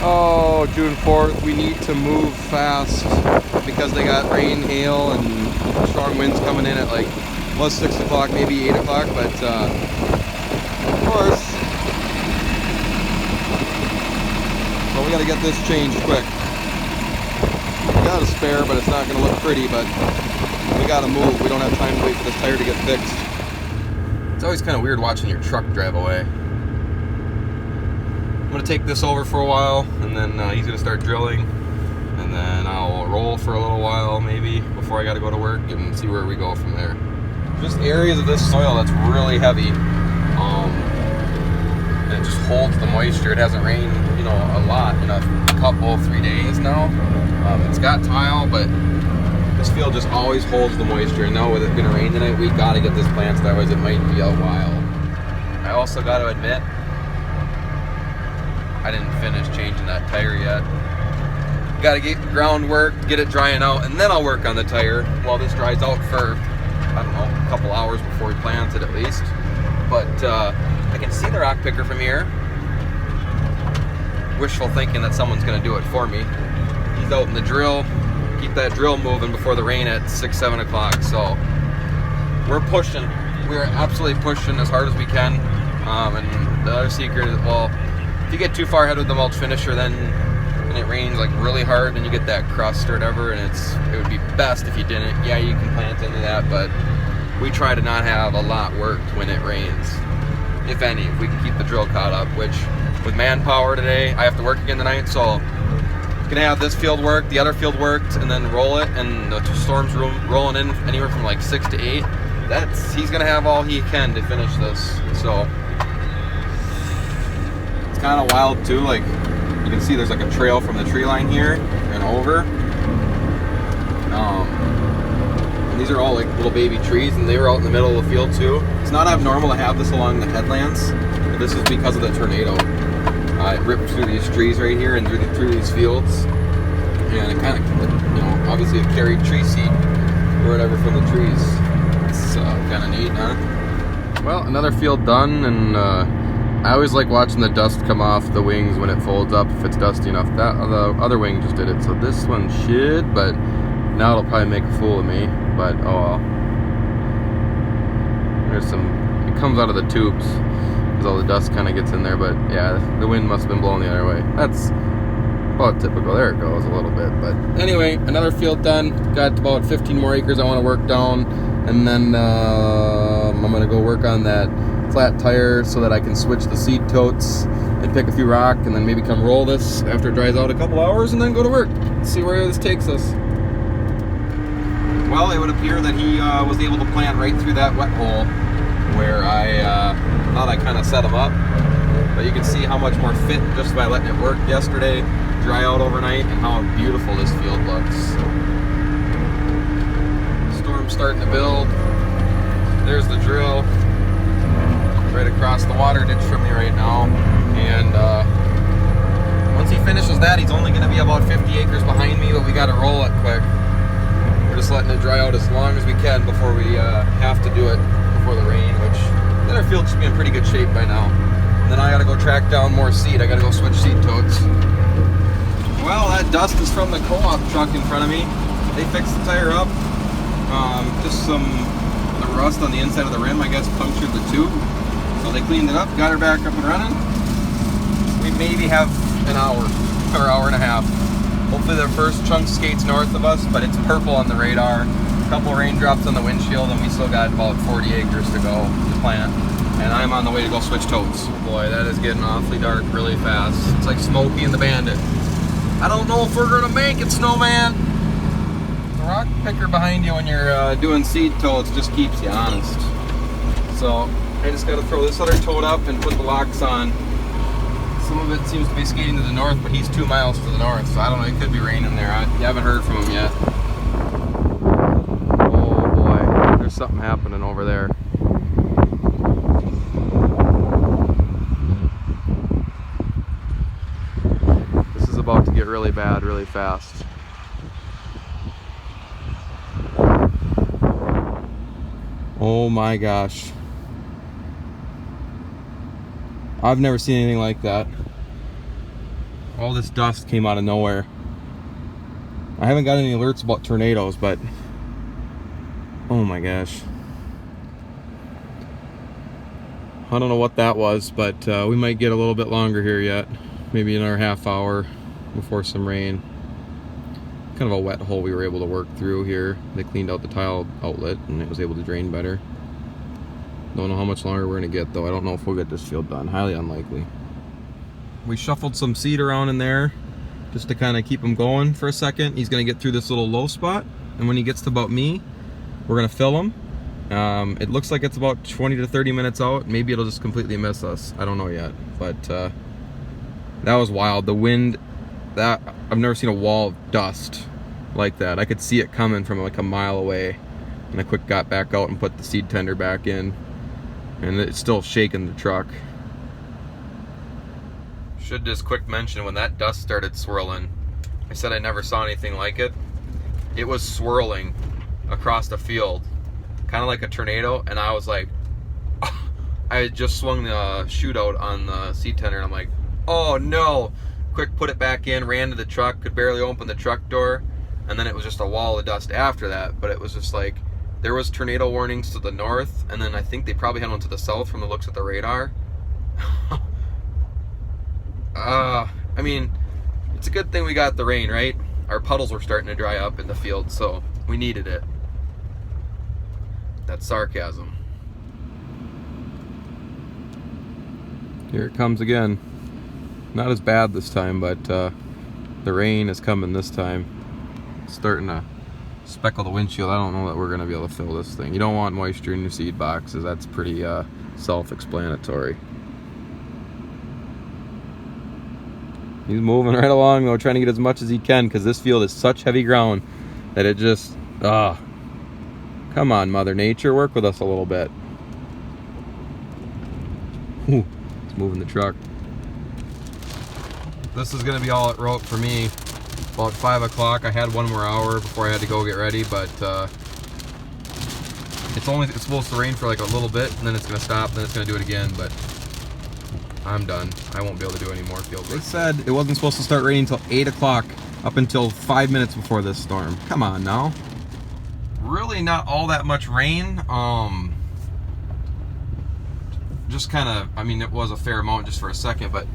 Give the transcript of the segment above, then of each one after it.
Oh, June 4th, we need to move fast because they got rain, hail, and strong winds coming in at like, was 6 o'clock, maybe 8 o'clock, but of course, so we gotta get this changed quick. We got a spare, but it's not gonna look pretty, but we gotta move. We don't have time to wait for this tire to get fixed. It's always kind of weird watching your truck drive away. I'm gonna take this over for a while, and then he's gonna start drilling, and then I'll roll for a little while maybe before I gotta go to work and see where we go from there. Just areas of this soil that's really heavy, and it just holds the moisture. It hasn't rained, you know, a lot in a couple, 3 days now. It's got tile, but this field just always holds the moisture, and now with it gonna rain tonight, we gotta get this planted, otherwise it might be a while. I also gotta admit, I didn't finish changing that tire yet. Gotta get groundwork, get it drying out, and then I'll work on the tire while this dries out for, I don't know, a couple hours before we plant it at least. But I can see the rock picker from here. Wishful thinking that someone's gonna do it for me. He's out in the drill, keep that drill moving before the rain at 6, 7 o'clock. So we're pushing. We're absolutely pushing as hard as we can. And the other secret is, well, if you get too far ahead with the mulch finisher, then when it rains like really hard and you get that crust or whatever, and it would be best if you didn't. Yeah, you can plant into that, but we try to not have a lot worked when it rains, if any, if we can keep the drill caught up, which with manpower today, I have to work again tonight, so gonna have this field worked, the other field worked, and then roll it, and the storm's rolling in anywhere from like 6 to 8. He's gonna have all he can to finish this, so kind of wild too. Like you can see there's like a trail from the tree line here and over, and these are all like little baby trees, and they were out in the middle of the field too. It's not abnormal to have this along the headlands, but this is because of the tornado. It ripped through these trees right here and through these fields, and it kind of, you know, obviously it carried tree seed or whatever from the trees. It's kind of neat, huh? Well, another field done, and I always like watching the dust come off the wings when it folds up, if it's dusty enough. That the other wing just did it, so this one should, but now it'll probably make a fool of me, but oh well. There's some, it comes out of the tubes, because all the dust kind of gets in there, but yeah, the wind must have been blowing the other way. That's about typical. There it goes a little bit, but anyway, another field done. Got about 15 more acres I want to work down, and then I'm going to go work on that flat tire so that I can switch the seed totes and pick a few rock, and then maybe come roll this after it dries out a couple hours, and then go to work. See where this takes us. Well, it would appear that he was able to plant right through that wet hole where I thought I kind of set him up, but you can see how much more fit just by letting it work yesterday, dry out overnight, and how beautiful this field looks. Storm's starting to build. There's the drill right across the water ditch from me right now, and once he finishes that, he's only going to be about 50 acres behind me, but we got to roll it quick. We're just letting it dry out as long as we can before we have to do it before the rain, which the other field should be in pretty good shape by now. And then I got to go track down more seed. I got to go switch seed totes. Well, that dust is from the co-op truck in front of me. They fixed the tire up. Just the rust on the inside of the rim, I guess, punctured the tube. So they cleaned it up, got her back up and running. We maybe have an hour or hour and a half. Hopefully the first chunk skates north of us, but it's purple on the radar. A couple raindrops on the windshield, and we still got about 40 acres to go to plant. And I'm on the way to go switch totes. Boy, that is getting awfully dark really fast. It's like Smokey and the Bandit. I don't know if we're gonna make it, Snowman. The rock picker behind you when you're doing seed totes just keeps you honest. So I just got to throw this other tote up and put the locks on. Some of it seems to be skating to the north, but he's 2 miles to the north, so I don't know, it could be raining there. You haven't heard from him yet. Oh boy, there's something happening over there. This is about to get really bad really fast. Oh my gosh. I've never seen anything like that. All this dust came out of nowhere. I haven't got any alerts about tornadoes, but oh my gosh. I don't know what that was, but we might get a little bit longer here yet. Maybe another half hour before some rain. Kind of a wet hole we were able to work through here. They cleaned out the tile outlet and it was able to drain better. Don't know how much longer we're going to get though. I don't know if we'll get this field done. Highly unlikely. We shuffled some seed around in there just to kind of keep him going for a second. He's going to get through this little low spot, and when he gets to about me, we're going to fill him. It looks like it's about 20 to 30 minutes out. Maybe it'll just completely miss us. I don't know yet, but that was wild. The wind, that I've never seen a wall of dust like that. I could see it coming from like a mile away, and I quick got back out and put the seed tender back in, and it's still shaking the truck. Should just quick mention, when that dust started swirling, I said I never saw anything like it. It was swirling across the field, kind of like a tornado, and I was like, oh, I had just swung the shootout on the seed tender, and I'm like, oh no! Quick put it back in, ran to the truck, could barely open the truck door, and then it was just a wall of dust after that. But it was just like, there was tornado warnings to the north, and then I think they probably had one to the south from the looks at the radar. I mean, it's a good thing we got the rain, right? Our puddles were starting to dry up in the field, so we needed it. That's sarcasm. Here it comes again. Not as bad this time, but the rain is coming this time. It's starting to speckle the windshield. I don't know that we're going to be able to fill this thing. You don't want moisture in your seed boxes. That's pretty self-explanatory. He's moving right along though, trying to get as much as he can, because this field is such heavy ground that it just, come on, Mother Nature, work with us a little bit. Ooh, it's moving the truck. This is going to be all it wrote for me. About 5 o'clock. I had one more hour before I had to go get ready, but it's supposed to rain for like a little bit, and then it's going to stop, and then it's going to do it again, but I'm done. I won't be able to do any more field work. They said it wasn't supposed to start raining until 8 o'clock, up until 5 minutes before this storm. Come on now. Really not all that much rain. Just kind of, I mean, it was a fair amount just for a second, but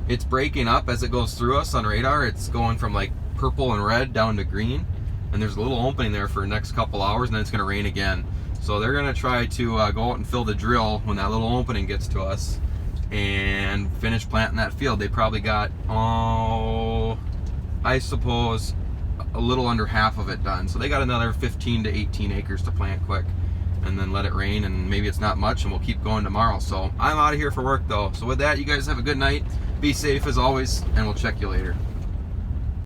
it's breaking up as it goes through us on radar. It's going from like purple and red down to green, and there's a little opening there for the next couple hours, and then it's going to rain again. So they're going to try to go out and fill the drill when that little opening gets to us, and finish planting that field. They probably got, I suppose, a little under half of it done. So they got another 15 to 18 acres to plant quick, and then let it rain, and maybe it's not much, and we'll keep going tomorrow. So I'm out of here for work though. So with that, you guys have a good night. Be safe as always, and we'll check you later.